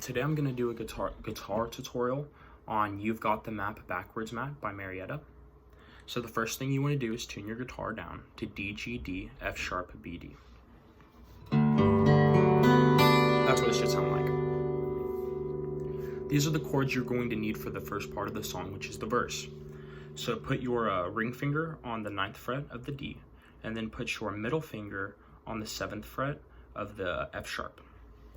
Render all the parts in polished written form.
Today I'm gonna do a guitar tutorial on You've Got the Map Backwards, Matt by Marietta. So the first thing you want to do is tune your guitar down to D, G, D, F sharp, B, D. That's what it should sound like. These are the chords you're going to need for the first part of the song, which is the verse. So put your ring finger on the 9th fret of the D, and then put your middle finger on the 7th fret of the F sharp.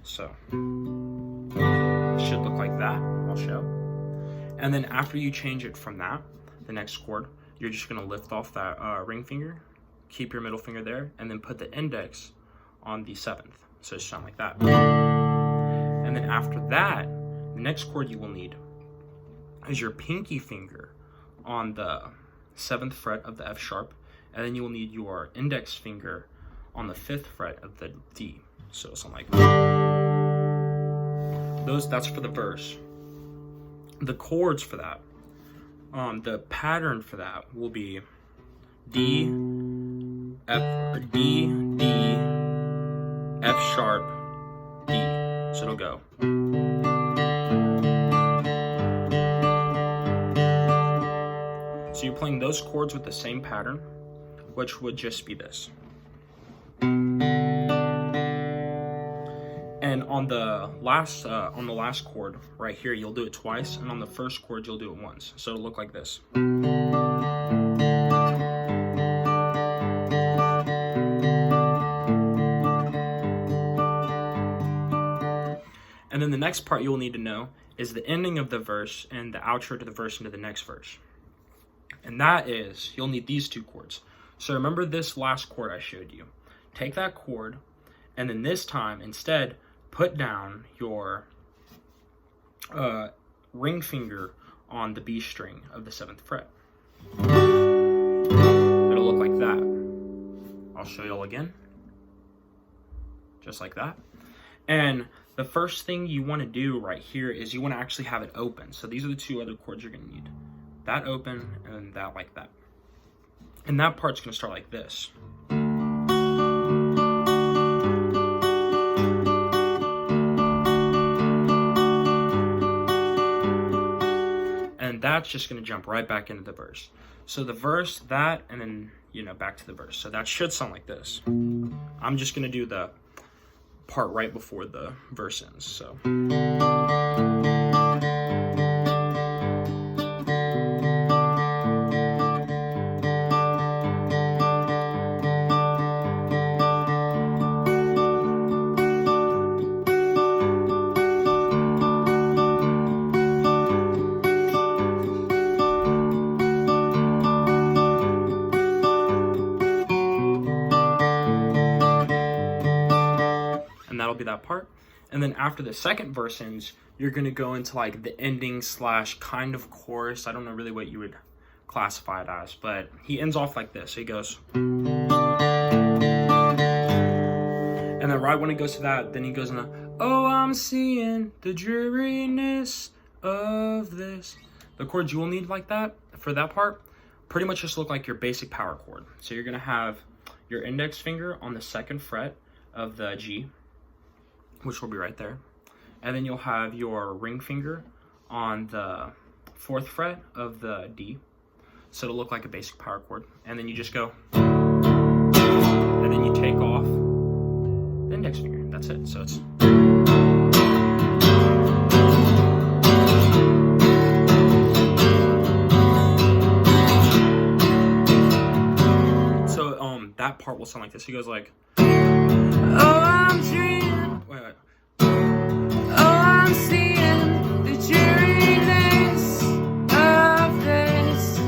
So it should look like that. I'll show. And then after you change it from that, the next chord, you're just going to lift off that ring finger, keep your middle finger there, and then put the index on the 7th. So it should sound like that. And then after that, the next chord you will need is your pinky finger on the 7th fret of the F sharp, and then you will need your index finger on the 5th fret of the D. So it'll sound like that's for the verse. The chords for that, the pattern for that will be D, F, or D, D, F sharp, D. So it'll go. So you're playing those chords with the same pattern, which would just be this. And on the last chord right here, you'll do it twice, and on the first chord, you'll do it once. So it'll look like this. And then the next part you'll need to know is the ending of the verse and the outro to the verse into the next verse. And that is, you'll need these two chords. So remember this last chord I showed you. Take that chord, and then this time, instead, put down your ring finger on the B string of the 7th fret. It'll look like that. I'll show you all again. Just like that. And the first thing you want to do right here is you want to actually have it open. So these are the two other chords you're going to need. That open and that like that. And that part's going to start like this. And that's just going to jump right back into the verse. So the verse, that, and then, back to the verse. So that should sound like this. I'm just going to do the part right before the verse ends. So. And that'll be that part. And then after the second verse ends, you're going to go into like the ending / kind of chorus. I don't know really what you would classify it as, but he ends off like this. So he goes. And then right when it goes to that, then he goes in oh, I'm seeing the dreariness of this. The chords you will need like that for that part pretty much just look like your basic power chord. So you're going to have your index finger on the 2nd fret of the G, which will be right there. And then you'll have your ring finger on the 4th fret of the D. So it'll look like a basic power chord. And then you just go. And then you take off the index finger. That's it. So it's. So that part will sound like this. He goes like. Oh, I'm dreaming. Wait. Oh, I'm seeing the dreariness of this.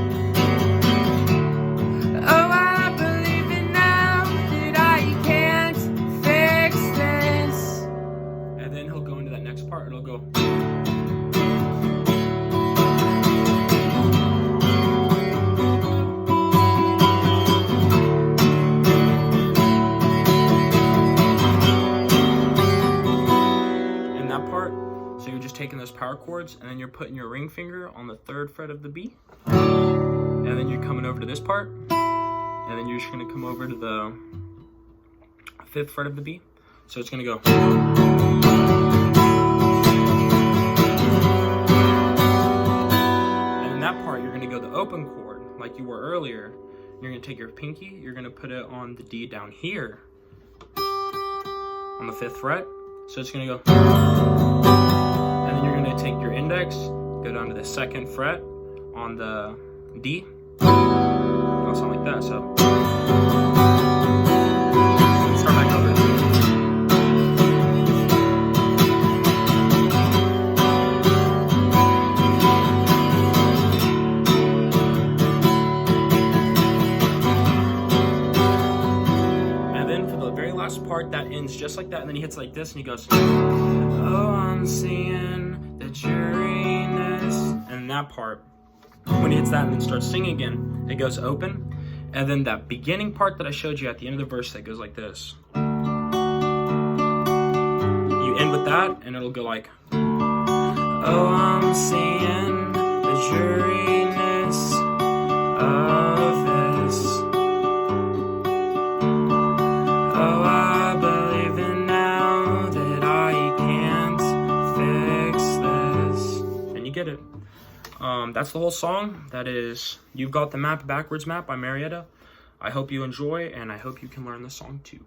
Oh, I believe it now that I can't fix this. And then he'll go into that next part. It'll go. Taking those power chords, and then you're putting your ring finger on the 3rd fret of the B, and then you're coming over to this part, and then you're just going to come over to the 5th fret of the B. So it's going to go. earlier. You're gonna take your pinky, you're gonna put it on the D down here on the 5th fret. So it's gonna go, and then you're gonna take your index, go down to the 2nd fret on the D. It'll sound like that. So start back over. Part that ends just like that, and then he hits like this and he goes, oh, I'm seeing the Uranus, and that part, when he hits that and then starts singing again, it goes open, and then that beginning part that I showed you at the end of the verse that goes like this, you end with that and it'll go like, oh, I'm seeing the Uranus of this. Oh, I believe it now that I can't fix this. And you get it. That's the whole song. That is You've Got the Map Backwards Map by Marietta. I hope you enjoy, and I hope you can learn the song too.